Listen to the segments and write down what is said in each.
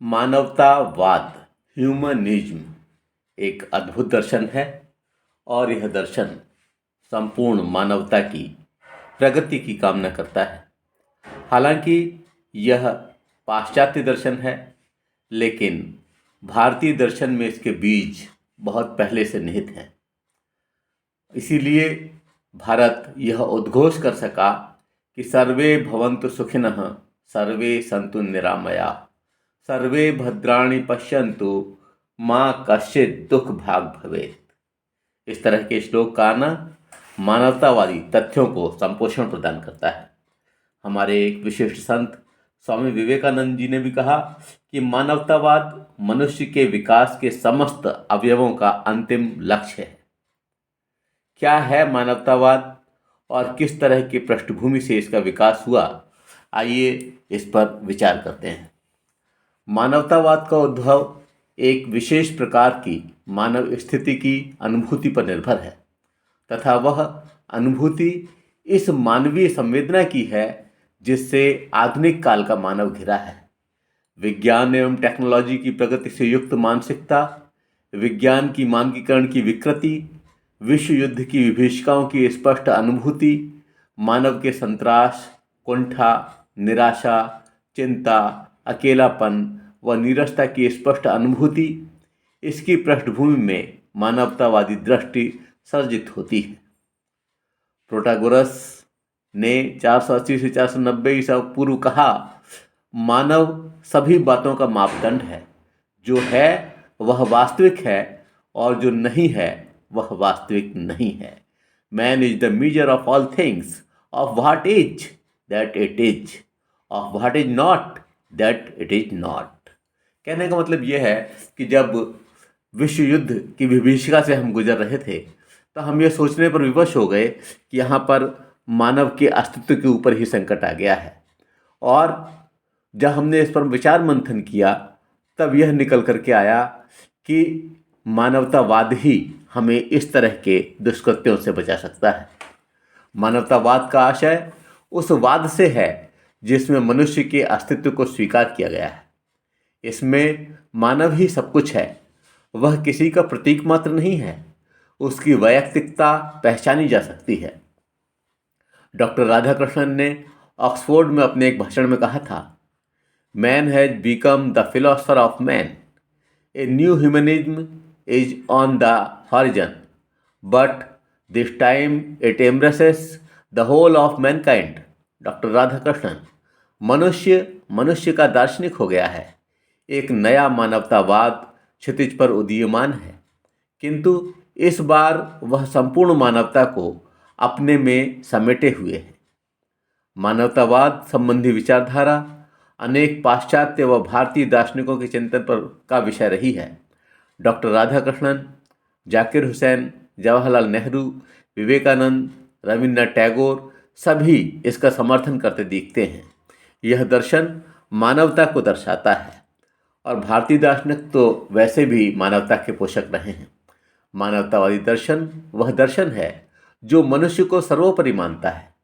मानवतावाद ह्यूमनिज्म एक अद्भुत दर्शन है और यह दर्शन संपूर्ण मानवता की प्रगति की कामना करता है। हालांकि यह पाश्चात्य दर्शन है, लेकिन भारतीय दर्शन में इसके बीज बहुत पहले से निहित हैं। इसीलिए भारत यह उद्घोष कर सका कि सर्वे भवन्तु सुखिनः, सर्वे सन्तु निरामया, सर्वे भद्राणि पश्यन्तु, माँ कश्चित् दुख भाग भवेत्। इस तरह के श्लोक का आना मानवतावादी तथ्यों को संपोषण प्रदान करता है। हमारे एक विशिष्ट संत स्वामी विवेकानंद जी ने भी कहा कि मानवतावाद मनुष्य के विकास के समस्त अवयवों का अंतिम लक्ष्य है। क्या है मानवतावाद और किस तरह की पृष्ठभूमि से इसका विकास हुआ, आइए इस पर विचार करते हैं। मानवतावाद का उद्भव एक विशेष प्रकार की मानव स्थिति की अनुभूति पर निर्भर है तथा वह अनुभूति इस मानवीय संवेदना की है जिससे आधुनिक काल का मानव घिरा है। विज्ञान एवं टेक्नोलॉजी की प्रगति से युक्त मानसिकता, विज्ञान की मानकीकरण की विकृति, विश्व युद्ध की विभीषिकाओं की स्पष्ट अनुभूति, मानव के संतरास, कुंठा, निराशा, चिंता, अकेलापन व नीरसता की स्पष्ट अनुभूति, इसकी पृष्ठभूमि में मानवतावादी दृष्टि सर्जित होती है। प्रोटागोरस ने 480 से 490 ईसा पूर्व कहा, मानव सभी बातों का मापदंड है, जो है वह वास्तविक है और जो नहीं है वह वास्तविक नहीं है। Man is the measure of all things, of what is that it is, of what is not that it is not. कहने का मतलब यह है कि जब विश्व युद्ध की विभीषिका से हम गुजर रहे थे तो हम ये सोचने पर विवश हो गए कि यहाँ पर मानव के अस्तित्व के ऊपर ही संकट आ गया है, और जब हमने इस पर विचार मंथन किया तब यह निकल करके आया कि मानवतावाद ही हमें इस तरह के दुष्कृत्यों से बचा सकता है। मानवतावाद का आशय उस वाद से है जिसमें मनुष्य के अस्तित्व को स्वीकार किया गया है। इसमें मानव ही सब कुछ है, वह किसी का प्रतीक मात्र नहीं है, उसकी वैयक्तिकता पहचानी जा सकती है। डॉक्टर राधाकृष्णन ने ऑक्सफोर्ड में अपने एक भाषण में कहा था, man has become the philosopher of man, a new humanism is on the horizon, but this time it embraces the whole of mankind. Doctor Radhakrishnan, मनुष्य का दार्शनिक हो गया है, एक नया मानवतावाद क्षितिज पर उदीयमान है, किंतु इस बार वह संपूर्ण मानवता को अपने में समेटे हुए है। मानवतावाद संबंधी विचारधारा अनेक पाश्चात्य व भारतीय दार्शनिकों के चिंतन पर का विषय रही है। डॉक्टर राधाकृष्णन, जाकिर हुसैन, जवाहरलाल नेहरू, विवेकानंद, रविन्द्रनाथ टैगोर सभी इसका समर्थन करते दिखते हैं। यह दर्शन मानवता को दर्शाता है और भारतीय दार्शनिक तो वैसे भी मानवता के पोषक रहे हैं। मानवतावादी दर्शन वह दर्शन है जो मनुष्य को सर्वोपरि मानता है।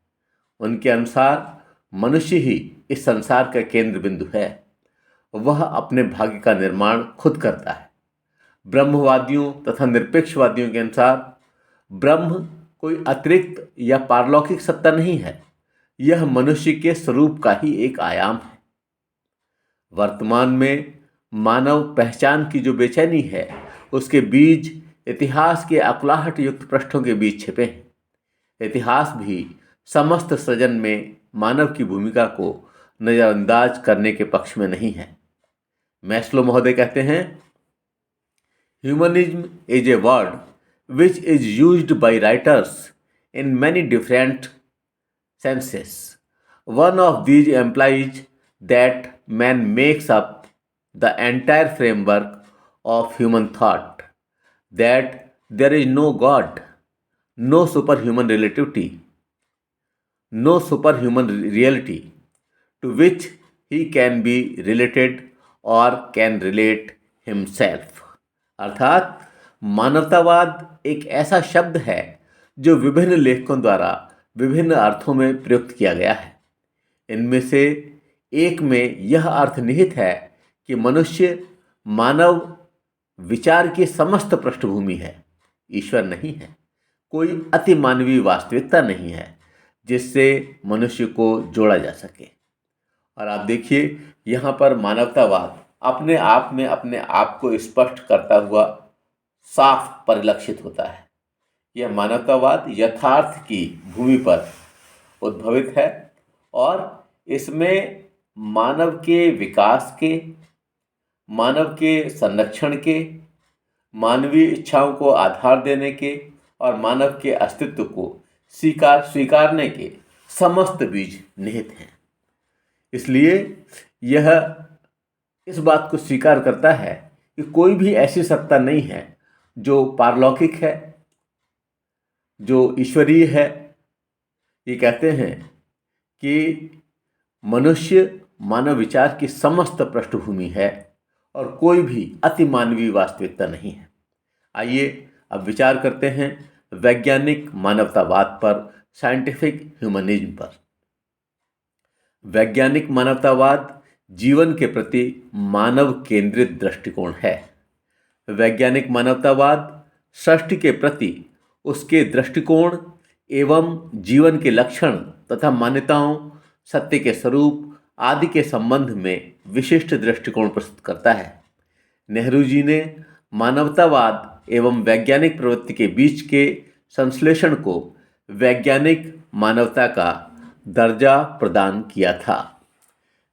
उनके अनुसार मनुष्य ही इस संसार का केंद्र बिंदु है, वह अपने भाग्य का निर्माण खुद करता है। ब्रह्मवादियों तथा निरपेक्षवादियों के अनुसार ब्रह्म कोई अतिरिक्त या पारलौकिक सत्ता नहीं है, यह मनुष्य के स्वरूप का ही एक आयाम है। वर्तमान में मानव पहचान की जो बेचैनी है, उसके बीज इतिहास के अकुलाहट युक्त पृष्ठों के बीच छिपे हैं। इतिहास भी समस्त सृजन में मानव की भूमिका को नज़रअंदाज करने के पक्ष में नहीं है। मैस्लो महोदय कहते हैं, humanism is a word which is used by writers in many different senses. One of these implies that man makes up the entire framework of human thought, that there is no God, no superhuman reality to which he can be related or can relate himself. अर्थात मानवतावाद एक ऐसा शब्द है जो विभिन्न लेखकों द्वारा विभिन्न अर्थों में प्रयुक्त किया गया है। इनमें से एक में यह अर्थ निहित है कि मनुष्य मानव विचार की समस्त पृष्ठभूमि है, ईश्वर नहीं है। कोई अति मानवीय वास्तविकता नहीं है जिससे मनुष्य को जोड़ा जा सके। और आप देखिए यहाँ पर मानवतावाद अपने आप में अपने आप को स्पष्ट करता हुआ साफ परिलक्षित होता है। यह मानवतावाद यथार्थ की भूमि पर उद्भवित है और इसमें मानव के विकास के, मानव के संरक्षण के, मानवीय इच्छाओं को आधार देने के और मानव के अस्तित्व को स्वीकारने के समस्त बीज निहित हैं। इसलिए यह इस बात को स्वीकार करता है कि कोई भी ऐसी सत्ता नहीं है जो पारलौकिक है, जो ईश्वरीय है। ये कहते हैं कि मनुष्य मानव विचार की समस्त पृष्ठभूमि है और कोई भी अति मानवीय वास्तविकता नहीं है। आइए अब विचार करते हैं वैज्ञानिक मानवतावाद पर, साइंटिफिक ह्यूमनिज्म पर। वैज्ञानिक मानवतावाद जीवन के प्रति मानव केंद्रित दृष्टिकोण है। वैज्ञानिक मानवतावाद सृष्टि के प्रति उसके दृष्टिकोण एवं जीवन के लक्षण तथा मान्यताओं, सत्य के स्वरूप आदि के संबंध में विशिष्ट दृष्टिकोण प्रस्तुत करता है। नेहरू जी ने मानवतावाद एवं वैज्ञानिक प्रवृत्ति के बीच के संश्लेषण को वैज्ञानिक मानवता का दर्जा प्रदान किया था।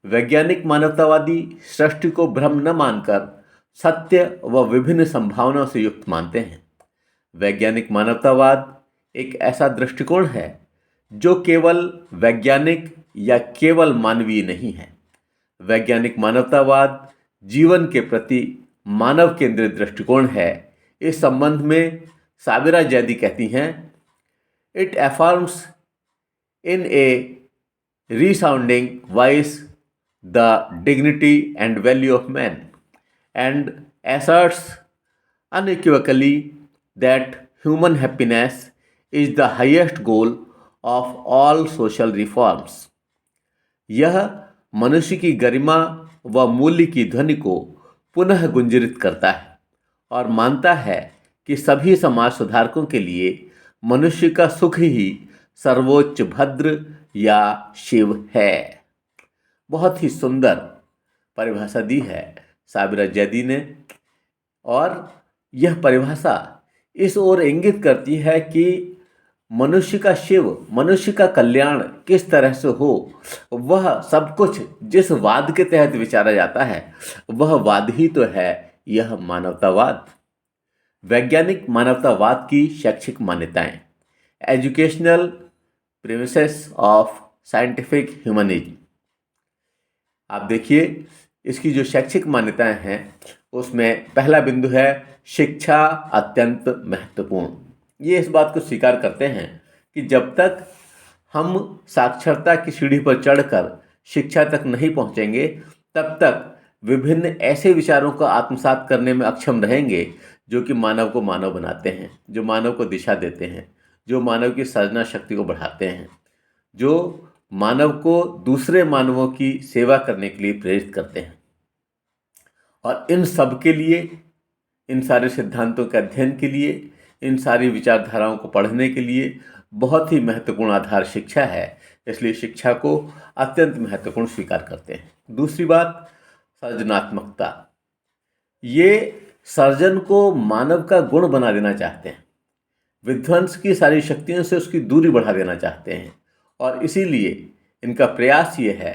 वैज्ञानिक मानवतावादी सृष्टि को भ्रम न मानकर सत्य व विभिन्न संभावनाओं से युक्त मानते हैं। वैज्ञानिक मानवतावाद एक ऐसा दृष्टिकोण है जो केवल वैज्ञानिक या केवल मानवीय नहीं है। वैज्ञानिक मानवतावाद जीवन के प्रति मानव केंद्रित दृष्टिकोण है। इस संबंध में साबिरा जैदी कहती हैं, it affirms in a resounding voice the dignity and value of man and asserts unequivocally that human happiness is the highest goal of all social reforms. यह मनुष्य की गरिमा व मूल्य की ध्वनि को पुनः गुंजरित करता है और मानता है कि सभी समाज सुधारकों के लिए मनुष्य का सुख ही सर्वोच्च भद्र या शिव है। बहुत ही सुंदर परिभाषा दी है साबिरा जैदी ने और यह परिभाषा इस ओर इंगित करती है कि मनुष्य का शिव, मनुष्य का कल्याण किस तरह से हो, वह सब कुछ जिस वाद के तहत विचारा जाता है वह वाद ही तो है यह मानवतावाद। वैज्ञानिक मानवतावाद की शैक्षिक मान्यताएं, educational premises of scientific humanism. आप देखिए इसकी जो शैक्षिक मान्यताएं हैं उसमें पहला बिंदु है शिक्षा अत्यंत महत्वपूर्ण। ये इस बात को स्वीकार करते हैं कि जब तक हम साक्षरता की सीढ़ी पर चढ़कर शिक्षा तक नहीं पहुंचेंगे तब तक विभिन्न ऐसे विचारों को आत्मसात करने में अक्षम रहेंगे जो कि मानव को मानव बनाते हैं, जो मानव को दिशा देते हैं, जो मानव की सृजना शक्ति को बढ़ाते हैं, जो मानव को दूसरे मानवों की सेवा करने के लिए प्रेरित करते हैं। और इन सब के लिए, इन सारे सिद्धांतों के अध्ययन के लिए, इन सारी विचारधाराओं को पढ़ने के लिए बहुत ही महत्वपूर्ण आधार शिक्षा है। इसलिए शिक्षा को अत्यंत महत्वपूर्ण स्वीकार करते हैं। दूसरी बात, सृजनात्मकता। ये सर्जन को मानव का गुण बना देना चाहते हैं, विध्वंस की सारी शक्तियों से उसकी दूरी बढ़ा देना चाहते हैं और इसीलिए इनका प्रयास ये है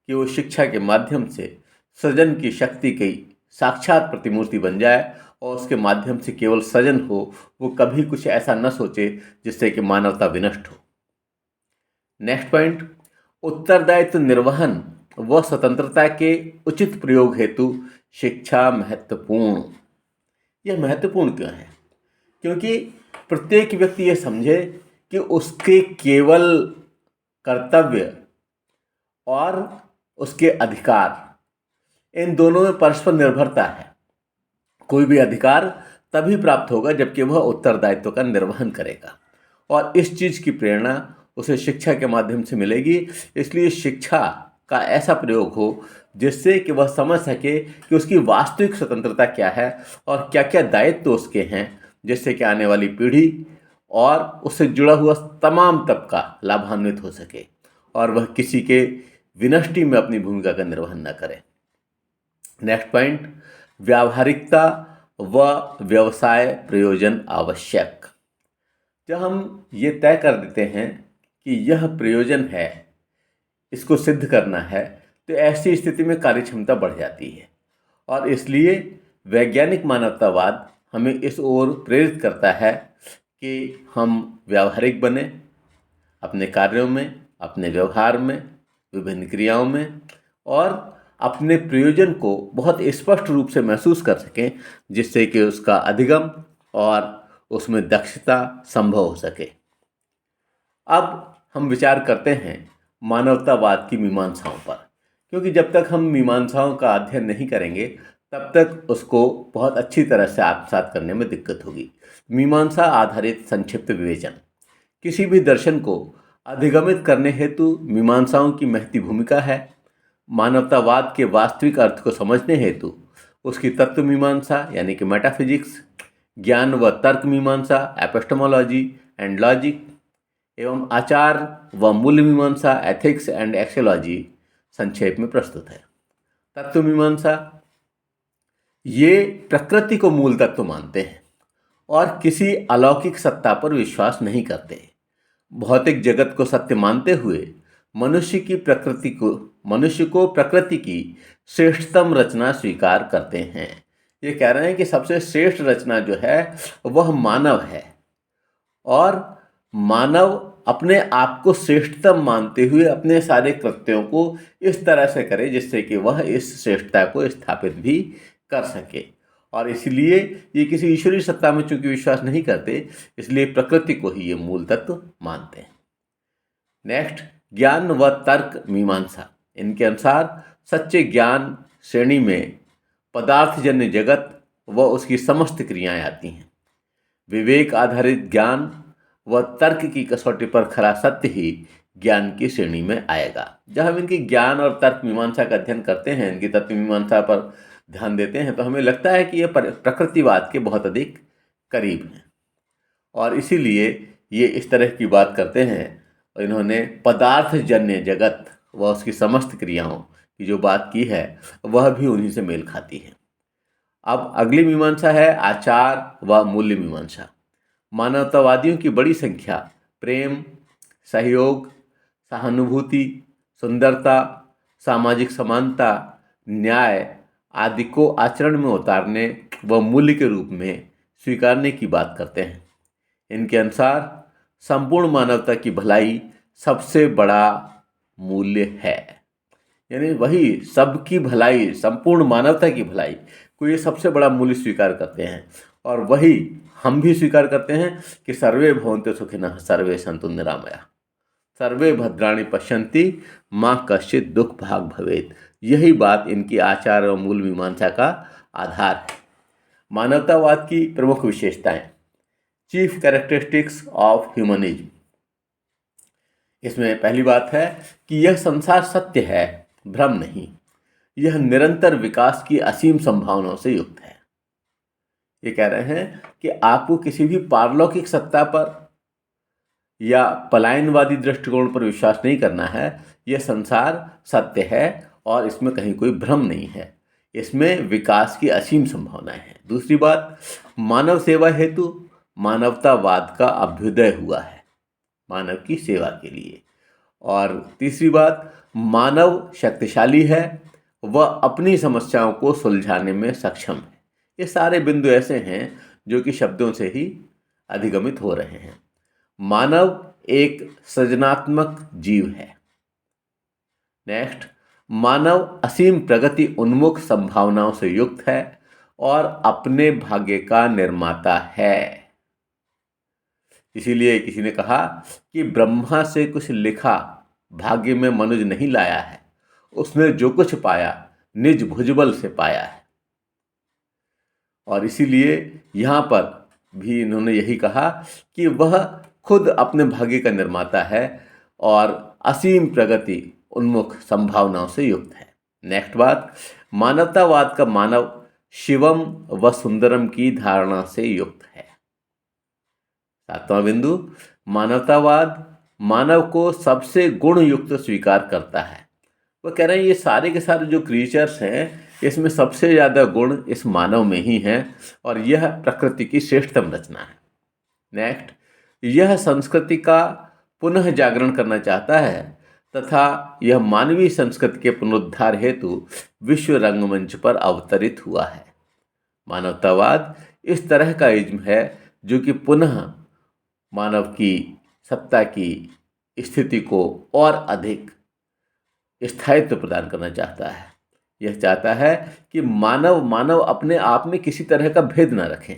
कि वो शिक्षा के माध्यम से सृजन की शक्ति की साक्षात प्रतिमूर्ति बन जाए और उसके माध्यम से केवल सृजन हो, वो कभी कुछ ऐसा न सोचे जिससे कि मानवता विनष्ट हो। नेक्स्ट पॉइंट, उत्तरदायित्व निर्वहन व स्वतंत्रता के उचित प्रयोग हेतु शिक्षा महत्वपूर्ण। यह महत्वपूर्ण क्यों है? क्योंकि प्रत्येक व्यक्ति ये समझे कि उसके केवल कर्तव्य और उसके अधिकार, इन दोनों में परस्पर निर्भरता है। कोई भी अधिकार तभी प्राप्त होगा जबकि वह उत्तरदायित्व का निर्वहन करेगा और इस चीज़ की प्रेरणा उसे शिक्षा के माध्यम से मिलेगी। इसलिए शिक्षा का ऐसा प्रयोग हो जिससे कि वह समझ सके कि उसकी वास्तविक स्वतंत्रता क्या है और क्या क्या दायित्व उसके हैं, जिससे कि आने वाली पीढ़ी और उससे जुड़ा हुआ तमाम तबका लाभान्वित हो सके और वह किसी के विनष्टि में अपनी भूमिका का निर्वहन न करे। नेक्स्ट पॉइंट, व्यावहारिकता व व्यवसाय प्रयोजन आवश्यक। जब हम ये तय कर देते हैं कि यह प्रयोजन है, इसको सिद्ध करना है, तो ऐसी स्थिति में कार्यक्षमता बढ़ जाती है और इसलिए वैज्ञानिक मानवतावाद हमें इस ओर प्रेरित करता है कि हम व्यावहारिक बने अपने कार्यों में, अपने व्यवहार में, विभिन्न क्रियाओं में, और अपने प्रयोजन को बहुत स्पष्ट रूप से महसूस कर सकें, जिससे कि उसका अधिगम और उसमें दक्षता संभव हो सके। अब हम विचार करते हैं मानवतावाद की मीमांसाओं पर, क्योंकि जब तक हम मीमांसाओं का अध्ययन नहीं करेंगे तब तक उसको बहुत अच्छी तरह से आत्मसात करने में दिक्कत होगी। मीमांसा आधारित संक्षिप्त विवेचन। किसी भी दर्शन को अधिगमित करने हेतु मीमांसाओं की महती भूमिका है। मानवतावाद के वास्तविक अर्थ को समझने हेतु उसकी तत्व मीमांसा यानी कि मेटाफिजिक्स, ज्ञान व तर्क मीमांसा एपिस्टेमोलॉजी एंड लॉजिक, एवं आचार व मूल्य मीमांसा एथिक्स एंड एक्सियोलॉजी संक्षेप में प्रस्तुत है। तत्व मीमांसा, ये प्रकृति को मूल तत्व मानते हैं और किसी अलौकिक सत्ता पर विश्वास नहीं करते। भौतिक जगत को सत्य मानते हुए मनुष्य को प्रकृति की श्रेष्ठतम रचना स्वीकार करते हैं। ये कह रहे हैं कि सबसे श्रेष्ठ रचना जो है वह मानव है और मानव अपने आप को श्रेष्ठतम मानते हुए अपने सारे कृत्यों को इस तरह से करे जिससे कि वह इस श्रेष्ठता को स्थापित भी कर सके। और इसलिए ये किसी ईश्वरीय सत्ता में चूंकि विश्वास नहीं करते, इसलिए प्रकृति को ही ये मूल तत्व मानते हैं। नेक्स्ट, ज्ञान व तर्क मीमांसा। इनके अनुसार सच्चे ज्ञान श्रेणी में पदार्थजन्य जगत व उसकी समस्त क्रियाएं आती हैं। विवेक आधारित ज्ञान व तर्क की कसौटी पर खरा सत्य ही ज्ञान की श्रेणी में आएगा। जब हम इनकी ज्ञान और तर्क मीमांसा का अध्ययन करते हैं, इनकी तत्व मीमांसा पर ध्यान देते हैं, तो हमें लगता है कि ये प्रकृतिवाद के बहुत अधिक करीब हैं और इसीलिए ये इस तरह की बात करते हैं। और इन्होंने पदार्थजन्य जगत व उसकी समस्त क्रियाओं की जो बात की है वह भी उन्हीं से मेल खाती है। अब अगली मीमांसा है आचार व मूल्य मीमांसा। मानवतावादियों की बड़ी संख्या प्रेम, सहयोग, सहानुभूति, सुंदरता, सामाजिक समानता, न्याय आदि को आचरण में उतारने व मूल्य के रूप में स्वीकारने की बात करते हैं। इनके अनुसार संपूर्ण मानवता की भलाई सबसे बड़ा मूल्य है, यानी वही सबकी भलाई, संपूर्ण मानवता की भलाई को ये सबसे बड़ा मूल्य स्वीकार करते हैं। और वही हम भी स्वीकार करते हैं कि सर्वे भवन्तु सुखिनः सर्वे सन्तु निरामया सर्वे भद्राणि पश्यन्ति माँ कश्चित् दुख भाग भवेत्। यही बात इनकी आचार और मूल मीमांसा का आधार है। मानवतावाद की प्रमुख विशेषताएं। Chief characteristics of humanism. इसमें पहली बात है कि यह संसार सत्य है, भ्रम नहीं। यह निरंतर विकास की असीम संभावनाओं से युक्त है। ये कह रहे हैं कि आपको किसी भी पारलौकिक सत्ता पर या पलायनवादी दृष्टिकोण पर विश्वास नहीं करना है। यह संसार सत्य है और इसमें कहीं कोई भ्रम नहीं है। इसमें विकास की असीम संभावनाएं हैं। दूसरी बात, मानव सेवा हेतु मानवतावाद का अभ्युदय हुआ है, मानव की सेवा के लिए। और तीसरी बात, मानव शक्तिशाली है, वह अपनी समस्याओं को सुलझाने में सक्षम है। ये सारे बिंदु ऐसे हैं जो कि शब्दों से ही अधिगमित हो रहे हैं। मानव एक सृजनात्मक जीव है। नेक्स्ट, मानव असीम प्रगति उन्मुख संभावनाओं से युक्त है और अपने भाग्य का निर्माता है। इसीलिए किसी ने कहा कि ब्रह्मा से कुछ लिखा भाग्य में मनुज नहीं लाया है, उसने जो कुछ पाया निज भुजबल से पाया है। और इसीलिए यहाँ पर भी इन्होंने यही कहा कि वह खुद अपने भाग्य का निर्माता है और असीम प्रगति उन्मुख संभावनाओं से युक्त है। नेक्स्ट बात, मानवतावाद का मानव शिवम व सुंदरम की धारणा से युक्त है। सातवां बिंदु, मानवतावाद मानव को सबसे गुण युक्त स्वीकार करता है। वो कह रहे हैं ये सारे के सारे जो क्रिएचर्स हैं इसमें सबसे ज़्यादा गुण इस मानव में ही हैं और यह प्रकृति की श्रेष्ठतम रचना है। नेक्स्ट, यह संस्कृति का पुनः जागरण करना चाहता है तथा यह मानवीय संस्कृति के पुनरुद्धार हेतु विश्व रंगमंच पर अवतरित हुआ है। मानवतावाद इस तरह का इज्म है जो कि पुनः मानव की सत्ता की स्थिति को और अधिक स्थायित्व प्रदान करना चाहता है। यह चाहता है कि मानव अपने आप में किसी तरह का भेद न रखें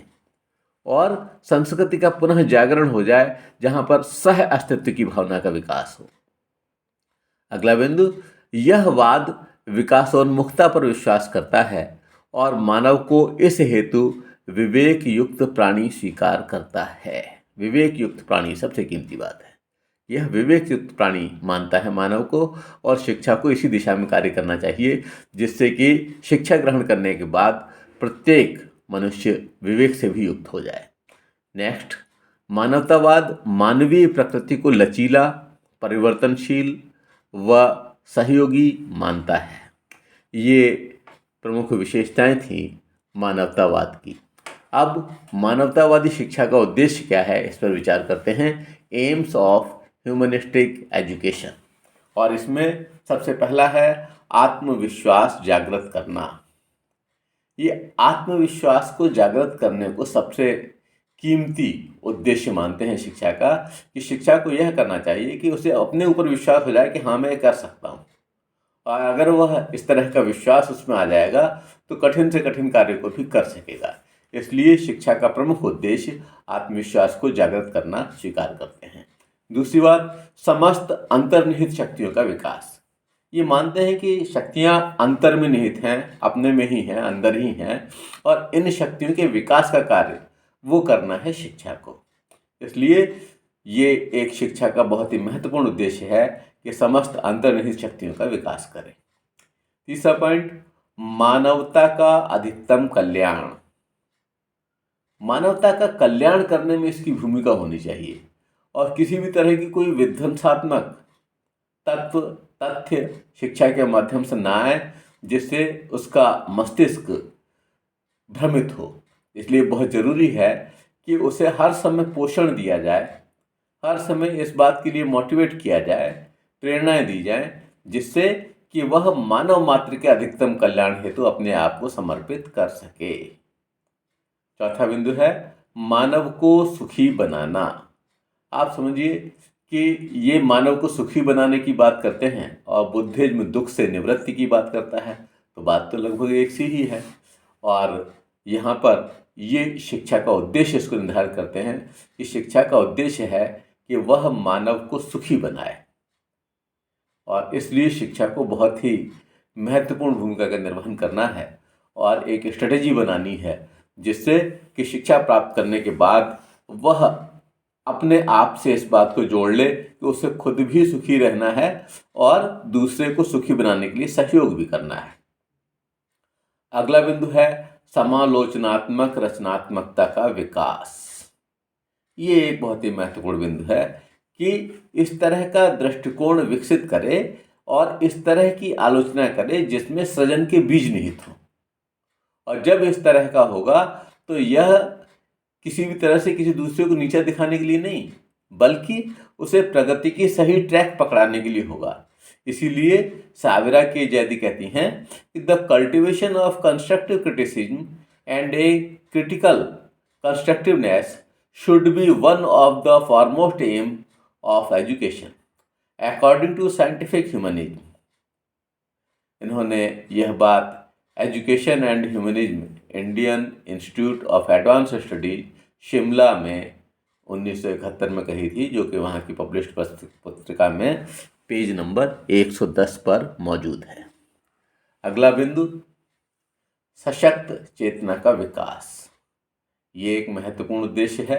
और संस्कृति का पुनः जागरण हो जाए जहाँ पर सह अस्तित्व की भावना का विकास हो। अगला बिंदु, यह वाद विकासोन्मुखता पर विश्वास करता है और मानव को इस हेतु विवेक युक्त प्राणी स्वीकार करता है। विवेक युक्त प्राणी सबसे कीमती बात है। यह विवेक युक्त प्राणी मानता है मानव को और शिक्षा को इसी दिशा में कार्य करना चाहिए जिससे कि शिक्षा ग्रहण करने के बाद प्रत्येक मनुष्य विवेक से भी युक्त हो जाए। नेक्स्ट, मानवतावाद मानवीय प्रकृति को लचीला, परिवर्तनशील व सहयोगी मानता है। ये प्रमुख विशेषताएं थी मानवतावाद की। अब मानवतावादी शिक्षा का उद्देश्य क्या है इस पर विचार करते हैं। एम्स ऑफ ह्यूमनिस्टिक एजुकेशन, और इसमें सबसे पहला है आत्मविश्वास जागृत करना। ये आत्मविश्वास को जागृत करने को सबसे कीमती उद्देश्य मानते हैं शिक्षा का, कि शिक्षा को यह करना चाहिए कि उसे अपने ऊपर विश्वास हो जाए कि हाँ मैं कर सकता हूँ, और अगर वह इस तरह का विश्वास उसमें आ जाएगा तो कठिन से कठिन कार्य को भी कर सकेगा। इसलिए शिक्षा का प्रमुख उद्देश्य आत्मविश्वास को जागृत करना स्वीकार करते हैं। दूसरी बात, समस्त अंतर्निहित शक्तियों का विकास। ये मानते हैं कि शक्तियाँ अंतर में निहित हैं, अपने में ही हैं, अंदर ही हैं, और इन शक्तियों के विकास का कार्य वो करना है शिक्षा को। इसलिए ये एक शिक्षा का बहुत ही महत्वपूर्ण उद्देश्य है कि समस्त अंतर्निहित शक्तियों का विकास करें। तीसरा पॉइंट, मानवता का अधिकतम कल्याण। मानवता का कल्याण करने में इसकी भूमिका होनी चाहिए और किसी भी तरह की कोई विध्वंसात्मक तथ्य शिक्षा के माध्यम से ना आए जिससे उसका मस्तिष्क भ्रमित हो। इसलिए बहुत ज़रूरी है कि उसे हर समय पोषण दिया जाए, हर समय इस बात के लिए मोटिवेट किया जाए, प्रेरणाएं दी जाएं, जिससे कि वह मानव मात्र के अधिकतम कल्याण हेतु अपने आप को समर्पित कर सके। चौथा बिंदु है मानव को सुखी बनाना। आप समझिए कि ये मानव को सुखी बनाने की बात करते हैं और बुद्धिज्म दुख से निवृत्ति की बात करता है, तो बात तो लगभग एक सी ही है। और यहाँ पर ये शिक्षा का उद्देश्य इसको निर्धारित करते हैं कि शिक्षा का उद्देश्य है कि वह मानव को सुखी बनाए, और इसलिए शिक्षा को बहुत ही महत्वपूर्ण भूमिका का निर्वहन करना है और एक स्ट्रेटेजी बनानी है जिससे कि शिक्षा प्राप्त करने के बाद वह अपने आप से इस बात को जोड़ ले कि उसे खुद भी सुखी रहना है और दूसरे को सुखी बनाने के लिए सहयोग भी करना है। अगला बिंदु है समालोचनात्मक रचनात्मकता का विकास। ये एक बहुत ही महत्वपूर्ण बिंदु है कि इस तरह का दृष्टिकोण विकसित करे और इस तरह की आलोचना करे जिसमें सृजन के बीज निहित हो। और जब इस तरह का होगा तो यह किसी भी तरह से किसी दूसरे को नीचा दिखाने के लिए नहीं, बल्कि उसे प्रगति की सही ट्रैक पकड़ाने के लिए होगा। इसीलिए साविरा के जैदी कहती हैं कि the cultivation of constructive criticism and a critical constructiveness should be one of the foremost aim of education according to scientific humanism. इन्होंने यह बात education and humanism Indian Institute of Advanced Studies Shimla में 1971 में कही थी, जो कि वहाँ की पब्लिश्ड पत्रिका में पेज नंबर 110 पर मौजूद है। अगला बिंदु सशक्त चेतना का विकास। ये एक महत्वपूर्ण उद्देश्य है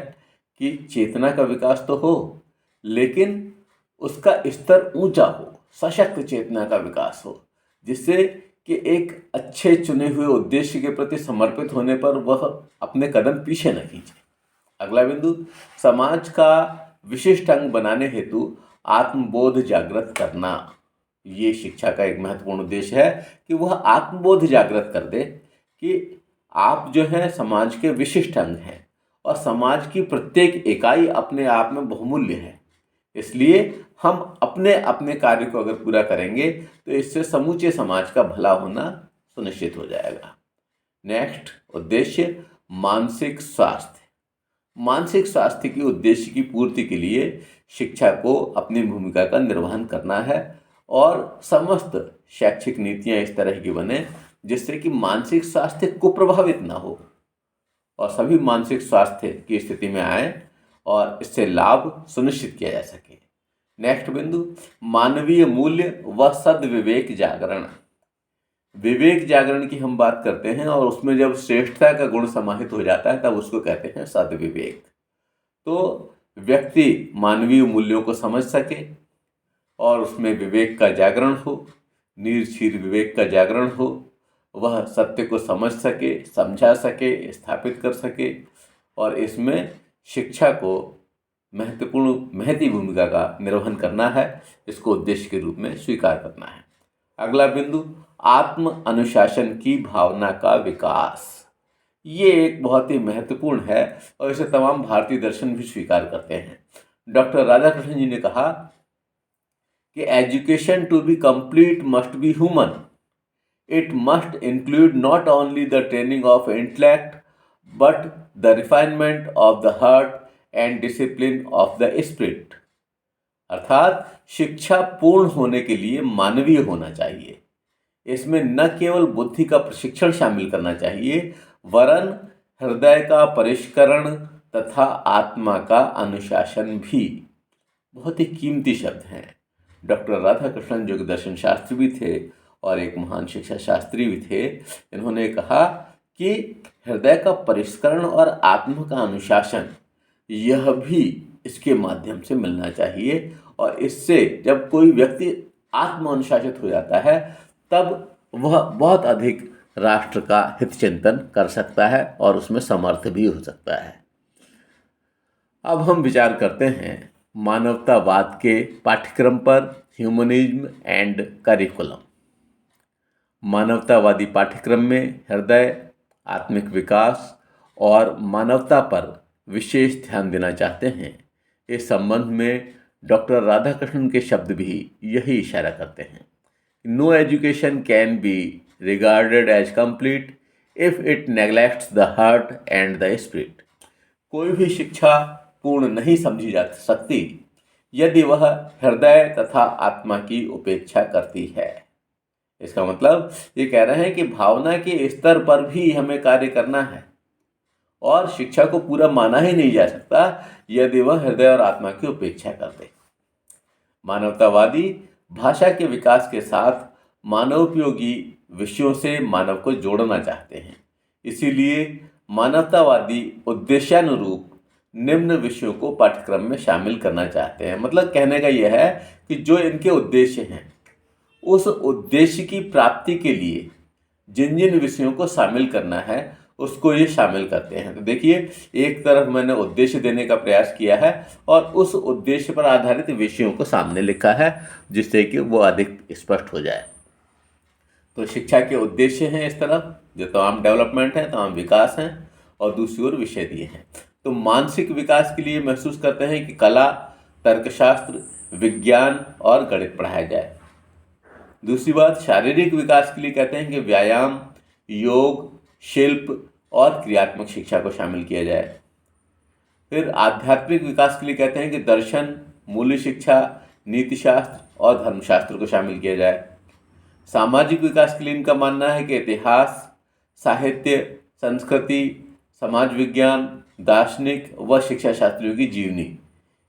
कि चेतना का विकास तो हो लेकिन उसका स्तर ऊंचा हो, सशक्त चेतना का विकास हो, जिससे कि एक अच्छे चुने हुए उद्देश्य के प्रति समर्पित होने पर वह अपने कदम पीछे न खींचे। अगला बिंदु, समाज का विशिष्ट अंग बनाने हेतु आत्मबोध जागृत करना। ये शिक्षा का एक महत्वपूर्ण उद्देश्य है कि वह आत्मबोध जागृत कर दे कि आप जो हैं समाज के विशिष्ट अंग हैं और समाज की प्रत्येक इकाई अपने आप में बहुमूल्य है। इसलिए हम अपने अपने कार्य को अगर पूरा करेंगे तो इससे समूचे समाज का भला होना सुनिश्चित हो जाएगा। नेक्स्ट उद्देश्य, मानसिक स्वास्थ्य। मानसिक स्वास्थ्य की उद्देश्य की पूर्ति के लिए शिक्षा को अपनी भूमिका का निर्वहन करना है और समस्त शैक्षिक नीतियां इस तरह की बने जिससे कि मानसिक स्वास्थ्य कुप्रभावित ना हो और सभी मानसिक स्वास्थ्य की स्थिति में आए और इससे लाभ सुनिश्चित किया जा सके। नेक्स्ट बिंदु, मानवीय मूल्य व सद्विवेक जागरण। विवेक जागरण की हम बात करते हैं और उसमें जब श्रेष्ठता का गुण समाहित हो जाता है तब उसको कहते हैं सद्विवेक। तो व्यक्ति मानवीय मूल्यों को समझ सके और उसमें विवेक का जागरण हो, निर्भीक विवेक का जागरण हो, वह सत्य को समझ सके, समझा सके, स्थापित कर सके और इसमें शिक्षा को महती भूमिका का निर्वहन करना है, इसको उद्देश्य के रूप में स्वीकार करना है। अगला बिंदु, आत्म अनुशासन की भावना का विकास। ये एक बहुत ही महत्वपूर्ण है और इसे तमाम भारतीय दर्शन भी स्वीकार करते हैं। डॉक्टर राधाकृष्ण जी ने कहा कि education to be complete must be human. It must include not only the training of intellect but the refinement of the heart and discipline of the spirit. अर्थात शिक्षा पूर्ण होने के लिए मानवीय होना चाहिए। इसमें न केवल बुद्धि का प्रशिक्षण शामिल करना चाहिए वरन हृदय का परिष्करण तथा आत्मा का अनुशासन भी। बहुत ही कीमती शब्द हैं। डॉक्टर राधाकृष्णन जो दर्शन शास्त्री भी थे और एक महान शिक्षा शास्त्री भी थे, इन्होंने कहा कि हृदय का परिष्करण और आत्मा का अनुशासन यह भी इसके माध्यम से मिलना चाहिए और इससे जब कोई व्यक्ति आत्म अनुशासित हो जाता है तब वह बहुत अधिक राष्ट्र का हित चिंतन कर सकता है और उसमें समर्थ भी हो सकता है। अब हम विचार करते हैं मानवतावाद के पाठ्यक्रम पर, ह्यूमनिज्म एंड करिकुलम। मानवतावादी पाठ्यक्रम में हृदय, आत्मिक विकास और मानवता पर विशेष ध्यान देना चाहते हैं। इस संबंध में डॉक्टर राधाकृष्णन के शब्द भी यही इशारा करते हैं। No education can be regarded as complete if it neglects the heart and the spirit. कोई भी शिक्षा पूर्ण नहीं समझी जा सकती यदि वह हृदय तथा आत्मा की उपेक्षा करती है। इसका मतलब ये कह रहे हैं कि भावना के स्तर पर भी हमें कार्य करना है और शिक्षा को पूरा माना ही नहीं जा सकता यदि वह हृदय और आत्मा की उपेक्षा कर दे। मानवतावादी भाषा के विकास के साथ मानवोपयोगी विषयों से मानव को जोड़ना चाहते हैं। इसीलिए मानवतावादी उद्देश्यानुरूप निम्न विषयों को पाठ्यक्रम में शामिल करना चाहते हैं। मतलब कहने का यह है कि जो इनके उद्देश्य हैं उस उद्देश्य की प्राप्ति के लिए जिन जिन विषयों को शामिल करना है उसको ये शामिल करते हैं। तो देखिए, एक तरफ मैंने उद्देश्य देने का प्रयास किया है और उस उद्देश्य पर आधारित विषयों को सामने लिखा है जिससे कि वो अधिक स्पष्ट हो जाए। तो शिक्षा के उद्देश्य हैं इस तरफ, जो तमाम डेवलपमेंट है, तमाम विकास हैं, और दूसरी ओर विषय दिए हैं। तो मानसिक विकास के लिए महसूस करते हैं कि कला, तर्कशास्त्र, विज्ञान और गणित पढ़ाया जाए। दूसरी बात, शारीरिक विकास के लिए कहते हैं कि व्यायाम, योग, शिल्प और क्रियात्मक शिक्षा को शामिल किया जाए। फिर आध्यात्मिक विकास के लिए कहते हैं कि दर्शन, मूल्य शिक्षा, नीतिशास्त्र और धर्मशास्त्र को शामिल किया जाए। सामाजिक विकास के लिए इनका मानना है कि इतिहास, साहित्य, संस्कृति, समाज विज्ञान, दार्शनिक व शिक्षा शास्त्रियों की जीवनी,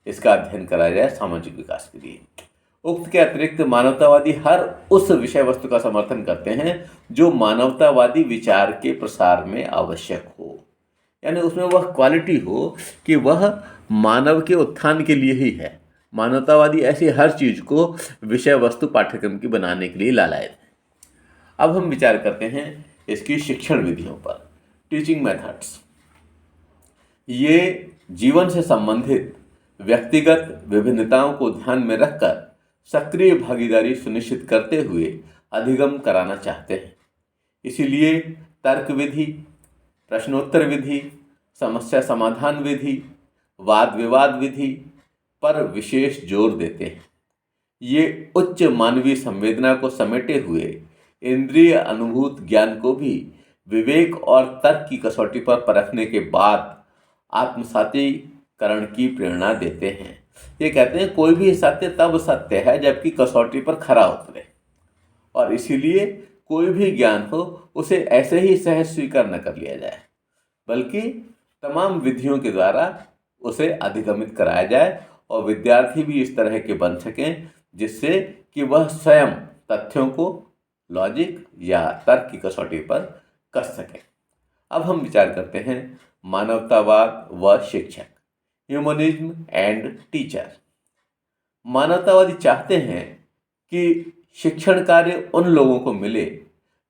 इसका अध्ययन कराया जाए सामाजिक विकास के लिए। उक्त के अतिरिक्त मानवतावादी हर उस विषय वस्तु का समर्थन करते हैं जो मानवतावादी विचार के प्रसार में आवश्यक हो, यानी उसमें वह क्वालिटी हो कि वह मानव के उत्थान के लिए ही है, मानवतावादी ऐसी हर चीज को विषय वस्तु पाठ्यक्रम की बनाने के लिए लालायत है। अब हम विचार करते हैं इसकी शिक्षण विधियों पर। टीचिंग मेथड्स, ये जीवन से संबंधित व्यक्तिगत विभिन्नताओं को ध्यान में रखकर सक्रिय भागीदारी सुनिश्चित करते हुए अधिगम कराना चाहते हैं। इसीलिए तर्क विधि, प्रश्नोत्तर विधि, समस्या समाधान विधि, वाद विवाद विधि पर विशेष जोर देते हैं। ये उच्च मानवीय संवेदना को समेटे हुए इंद्रिय अनुभूत ज्ञान को भी विवेक और तर्क की कसौटी पर परखने के बाद आत्मसातीकरण की प्रेरणा देते हैं। ये कहते हैं कोई भी सत्य तब सत्य है जबकि कसौटी पर खरा उतरे, और इसीलिए कोई भी ज्ञान हो उसे ऐसे ही सहज स्वीकार न कर लिया जाए, बल्कि तमाम विधियों के द्वारा उसे अधिगमित कराया जाए और विद्यार्थी भी इस तरह के बन सकें जिससे कि वह स्वयं तथ्यों को लॉजिक या तर्क की कसौटी पर कस सकें। अब हम विचार करते हैं मानवतावाद व शिक्षक, ह्यूमनिज्म एंड टीचर। मानवतावादी चाहते हैं कि शिक्षण कार्य उन लोगों को मिले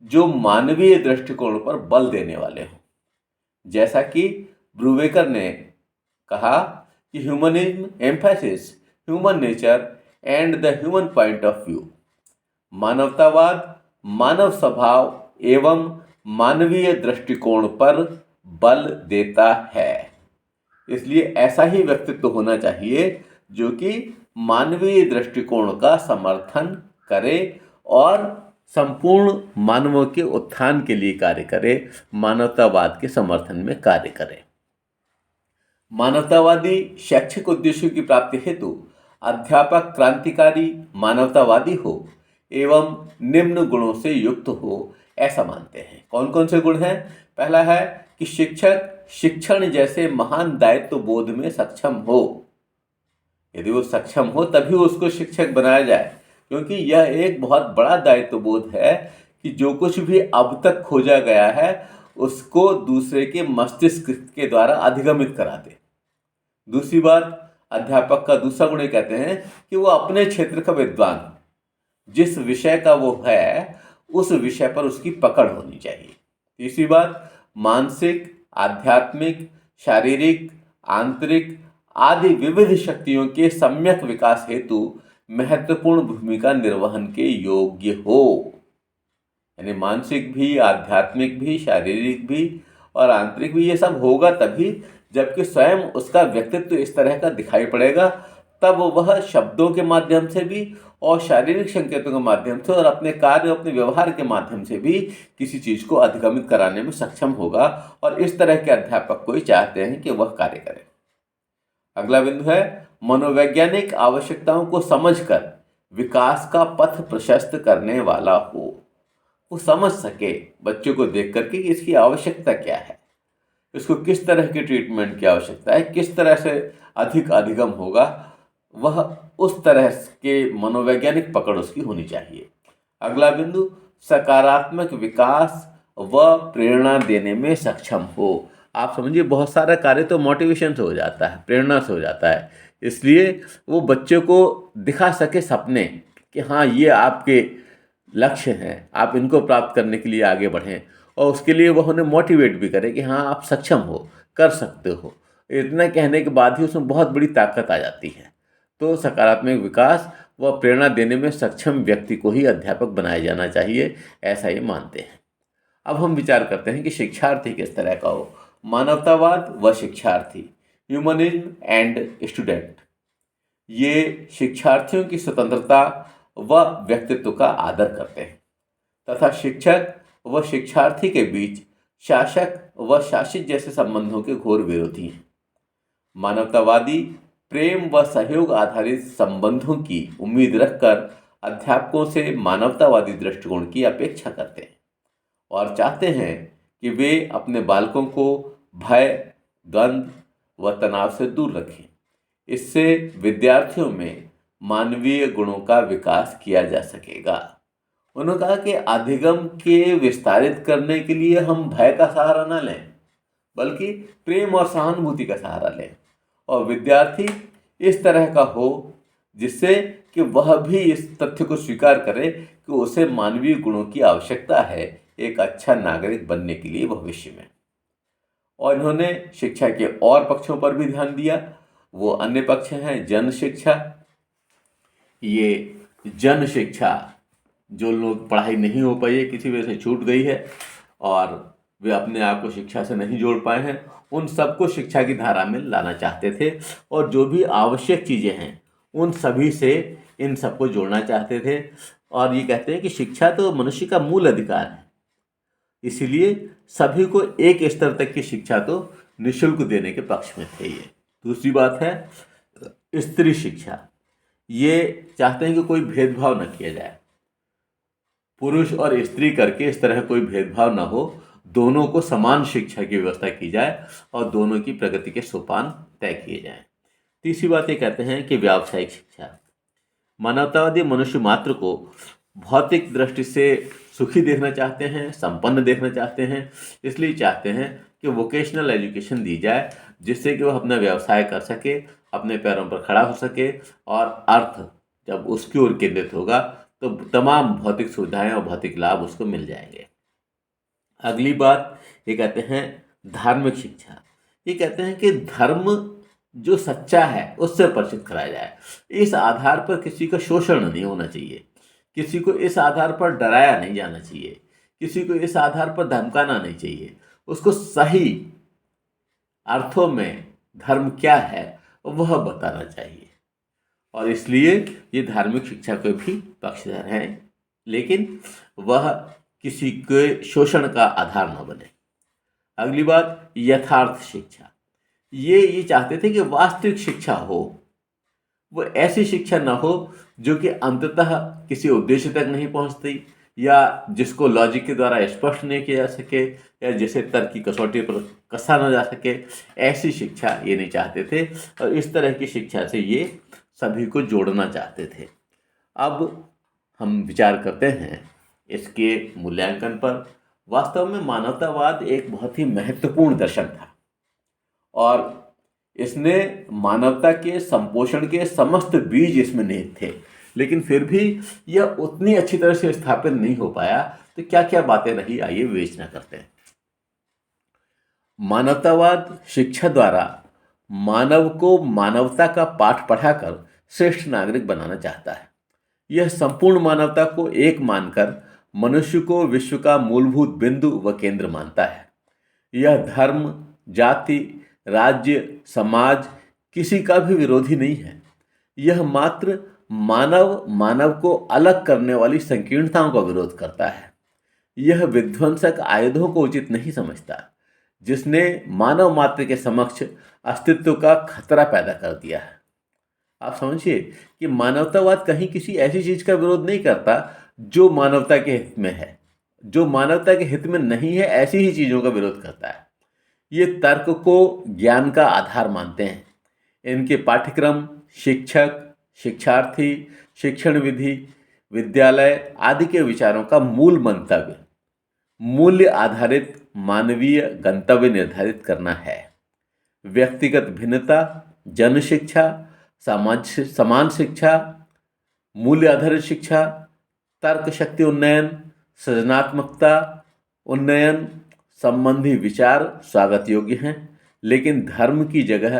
जो मानवीय दृष्टिकोण पर बल देने वाले हों। जैसा कि ब्रूवेकर ने कहा कि humanism emphasis human nature and the human point of view. मानवतावाद मानव स्वभाव एवं मानवीय दृष्टिकोण पर बल देता है। इसलिए ऐसा ही व्यक्तित्व होना चाहिए जो कि मानवीय दृष्टिकोण का समर्थन करे और संपूर्ण मानवों के उत्थान के लिए कार्य करे, मानवतावाद के समर्थन में कार्य करे। मानवतावादी शैक्षिक उद्देश्यों की प्राप्ति हेतु अध्यापक क्रांतिकारी मानवतावादी हो एवं निम्न गुणों से युक्त हो, ऐसा मानते हैं। कौन कौन से गुण हैं? पहला है कि शिक्षक शिक्षण जैसे महान दायित्व बोध में सक्षम हो। यदि वो सक्षम हो तभी उसको शिक्षक बनाया जाए, क्योंकि यह एक बहुत बड़ा दायित्व बोध है कि जो कुछ भी अब तक खोजा गया है उसको दूसरे के मस्तिष्क के द्वारा अधिगमित करा दे। दूसरी बात, अध्यापक का दूसरा गुण कहते हैं कि वो अपने क्षेत्र का विद्वान हो। जिस विषय का वो है उस विषय पर उसकी पकड़ होनी चाहिए। तीसरी बात, मानसिक, आध्यात्मिक, शारीरिक, आंतरिक आदि विविध शक्तियों के सम्यक विकास हेतु महत्वपूर्ण भूमिका निर्वहन के योग्य हो। यानी मानसिक भी, आध्यात्मिक भी, शारीरिक भी और आंतरिक भी, ये सब होगा तभी जबकि स्वयं उसका व्यक्तित्व इस तरह का दिखाई पड़ेगा, तब वह शब्दों के माध्यम से भी और शारीरिक संकेतों के माध्यम से और अपने कार्य अपने व्यवहार के माध्यम से भी किसी चीज को अधिगमित कराने में सक्षम होगा। और इस तरह के अध्यापक को ही चाहते हैं कि वह कार्य करें। अगला बिंदु है मनोवैज्ञानिक आवश्यकताओं को समझकर विकास का पथ प्रशस्त करने वाला हो। वो समझ सके बच्चों को देख करके कि इसकी आवश्यकता क्या है, इसको किस तरह की ट्रीटमेंट की आवश्यकता है, किस तरह से अधिक अधिगम होगा, वह उस तरह के मनोवैज्ञानिक पकड़ उसकी होनी चाहिए। अगला बिंदु, सकारात्मक विकास व प्रेरणा देने में सक्षम हो। आप समझिए बहुत सारा कार्य तो मोटिवेशन से हो जाता है, प्रेरणा से हो जाता है, इसलिए वो बच्चों को दिखा सके सपने कि हाँ ये आपके लक्ष्य हैं, आप इनको प्राप्त करने के लिए आगे बढ़ें, और उसके लिए वह उन्हें मोटिवेट भी करे कि हाँ आप सक्षम हो, कर सकते हो। इतना कहने के बाद ही उसमें बहुत बड़ी ताकत आ जाती है। तो सकारात्मक विकास व प्रेरणा देने में सक्षम व्यक्ति को ही अध्यापक बनाया जाना चाहिए, ऐसा ही मानते हैं। अब हम विचार करते हैं कि शिक्षार्थी किस तरह का हो। मानवतावाद व शिक्षार्थी, ह्यूमनिज्म एंड स्टूडेंट, ये शिक्षार्थियों की स्वतंत्रता व व्यक्तित्व का आदर करते हैं तथा शिक्षक व शिक्षार्थी के बीच शासक व शासित जैसे संबंधों के घोर विरोधी हैं। मानवतावादी प्रेम व सहयोग आधारित संबंधों की उम्मीद रखकर अध्यापकों से मानवतावादी दृष्टिकोण की अपेक्षा करते हैं और चाहते हैं कि वे अपने बालकों को भय, द्वंद्व व तनाव से दूर रखें। इससे विद्यार्थियों में मानवीय गुणों का विकास किया जा सकेगा। उन्होंने कहा कि अधिगम के विस्तारित करने के लिए हम भय का सहारा न लें, बल्कि प्रेम और सहानुभूति का सहारा लें, और विद्यार्थी इस तरह का हो जिससे कि वह भी इस तथ्य को स्वीकार करे कि उसे मानवीय गुणों की आवश्यकता है एक अच्छा नागरिक बनने के लिए भविष्य में। और इन्होंने शिक्षा के और पक्षों पर भी ध्यान दिया। वो अन्य पक्ष हैं जन शिक्षा। ये जन शिक्षा, जो लोग पढ़ाई नहीं हो पाई है, किसी वजह से छूट गई है और वे अपने आप को शिक्षा से नहीं जोड़ पाए हैं, उन सबको शिक्षा की धारा में लाना चाहते थे और जो भी आवश्यक चीज़ें हैं उन सभी से इन सबको जोड़ना चाहते थे। और ये कहते हैं कि शिक्षा तो मनुष्य का मूल अधिकार है, इसीलिए सभी को एक स्तर तक की शिक्षा तो निःशुल्क देने के पक्ष में थे ये। दूसरी बात है स्त्री शिक्षा। ये चाहते हैं कि कोई भेदभाव न किया जाए, पुरुष और स्त्री करके इस तरह कोई भेदभाव न हो, दोनों को समान शिक्षा की व्यवस्था की जाए और दोनों की प्रगति के सोपान तय किए जाएं। तीसरी बात ये कहते हैं कि व्यावसायिक शिक्षा। मानवतावादी मनुष्य मात्र को भौतिक दृष्टि से सुखी देखना चाहते हैं, संपन्न देखना चाहते हैं, इसलिए चाहते हैं कि वोकेशनल एजुकेशन दी जाए जिससे कि वह अपना व्यवसाय कर सके, अपने पैरों पर खड़ा हो सके और अर्थ जब उसकी ओर केंद्रित होगा तो तमाम भौतिक सुविधाएं और भौतिक लाभ उसको मिल जाएंगे। अगली बात ये कहते हैं धार्मिक शिक्षा। ये कहते हैं कि धर्म जो सच्चा है उससे परिचित कराया जाए। इस आधार पर किसी का शोषण नहीं होना चाहिए, किसी को इस आधार पर डराया नहीं जाना चाहिए, किसी को इस आधार पर धमकाना नहीं चाहिए। उसको सही अर्थों में धर्म क्या है वह बताना चाहिए। और इसलिए ये धार्मिक शिक्षा के भी पक्षधर हैं, लेकिन वह किसी के शोषण का आधार न बने। अगली बात यथार्थ शिक्षा। ये चाहते थे कि वास्तविक शिक्षा हो, वो ऐसी शिक्षा न हो जो कि अंततः किसी उद्देश्य तक नहीं पहुंचती या जिसको लॉजिक के द्वारा स्पष्ट नहीं किया जा सके या जिसे तर्क की कसौटी पर कसा न जा सके। ऐसी शिक्षा ये नहीं चाहते थे और इस तरह की शिक्षा से ये सभी को जोड़ना चाहते थे। अब हम विचार करते हैं इसके मूल्यांकन पर। वास्तव में मानवतावाद एक बहुत ही महत्वपूर्ण दर्शन था और इसने मानवता के संपोषण के समस्त बीज इसमें निहित थे, लेकिन फिर भी यह उतनी अच्छी तरह से स्थापित नहीं हो पाया। तो क्या क्या बातें रही, आइए विवेचना करते हैं। मानवतावाद शिक्षा द्वारा मानव को मानवता का पाठ पढ़ाकर श्रेष्ठ नागरिक बनाना चाहता है। यह संपूर्ण मानवता को एक मानकर मनुष्य को विश्व का मूलभूत बिंदु व केंद्र मानता है। यह धर्म, जाति, राज्य, समाज किसी का भी विरोधी नहीं है। यह मात्र मानव को अलग करने वाली संकीर्णताओं का विरोध करता है। यह विध्वंसक आयुधों को उचित नहीं समझता जिसने मानव मात्र के समक्ष अस्तित्व का खतरा पैदा कर दिया है। आप समझिए कि मानवतावाद कहीं किसी ऐसी चीज का विरोध नहीं करता जो मानवता के हित में है, जो मानवता के हित में नहीं है ऐसी ही चीजों का विरोध करता है। ये तर्क को ज्ञान का आधार मानते हैं। इनके पाठ्यक्रम, शिक्षक, शिक्षार्थी, शिक्षण विधि, विद्यालय आदि के विचारों का मूल मंतव्य मूल्य आधारित मानवीय गंतव्य निर्धारित करना है। व्यक्तिगत भिन्नता, जन शिक्षा, समान शिक्षा, मूल्य आधारित शिक्षा, तर्क शक्ति उन्नयन, सृजनात्मकता उन्नयन संबंधी विचार स्वागत योग्य हैं, लेकिन धर्म की जगह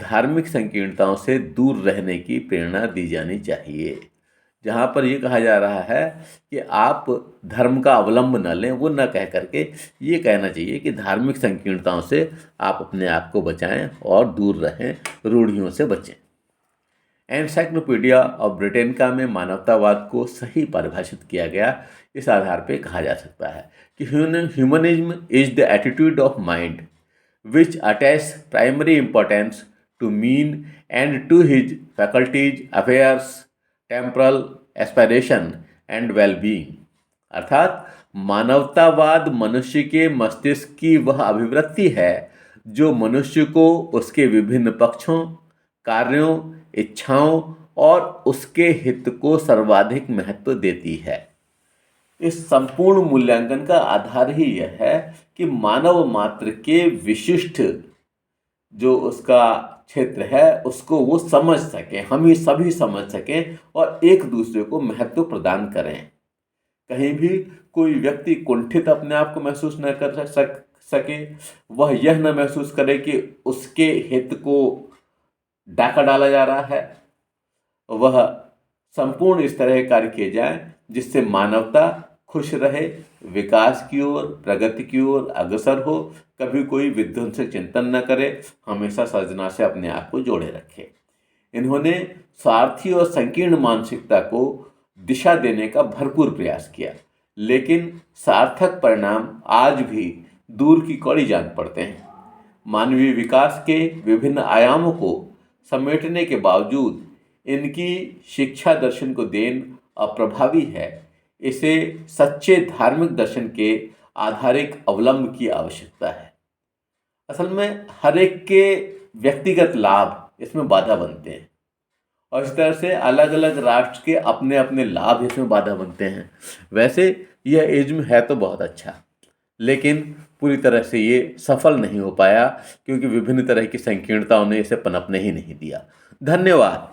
धार्मिक संकीर्णताओं से दूर रहने की प्रेरणा दी जानी चाहिए। जहाँ पर ये कहा जा रहा है कि आप धर्म का अवलंब न लें, वो न कह करके ये कहना चाहिए कि धार्मिक संकीर्णताओं से आप अपने आप को बचाएं और दूर रहें, रूढ़ियों से बचें। एनसाइक्लोपीडिया ऑफ ब्रिटेनिका में मानवतावाद को सही परिभाषित किया गया। इस आधार पर कहा जा सकता है कि humanism is the attitude of mind which attach primary importance to mean and to his faculties, affairs, temporal aspiration and wellbeing. अर्थात मानवतावाद मनुष्य के मस्तिष्क की वह अभिवृत्ति है जो मनुष्य को उसके विभिन्न पक्षों, कार्यों, इच्छाओं और उसके हित को सर्वाधिक महत्व देती है। इस संपूर्ण मूल्यांकन का आधार ही यह है कि मानव मात्र के विशिष्ट जो उसका क्षेत्र है उसको वो समझ सकें, हम ये सभी समझ सकें और एक दूसरे को महत्व प्रदान करें। कहीं भी कोई व्यक्ति कुंठित अपने आप को महसूस न कर सके, वह यह न महसूस करे कि उसके हित को डाका डाला जा रहा है। वह संपूर्ण इस तरह के कार्य किए जाएं जिससे मानवता खुश रहे, विकास की ओर, प्रगति की ओर अग्रसर हो, कभी कोई विध्वंसक चिंतन न करे, हमेशा सृजना से अपने आप को जोड़े रखे। इन्होंने स्वार्थी और संकीर्ण मानसिकता को दिशा देने का भरपूर प्रयास किया, लेकिन सार्थक परिणाम आज भी दूर की कौड़ी जान पड़ते हैं। मानवीय विकास के विभिन्न आयामों को समेटने के बावजूद इनकी शिक्षा दर्शन को देन अप्रभावी है। इसे सच्चे धार्मिक दर्शन के आधारिक अवलंब की आवश्यकता है। असल में हर एक के व्यक्तिगत लाभ इसमें बाधा बनते हैं और इस तरह से अलग अलग राष्ट्र के अपने अपने लाभ इसमें बाधा बनते हैं। वैसे यह इज्म है तो बहुत अच्छा, लेकिन पूरी तरह से ये सफल नहीं हो पाया क्योंकि विभिन्न तरह की संकीर्णताओं ने इसे पनपने ही नहीं दिया। धन्यवाद।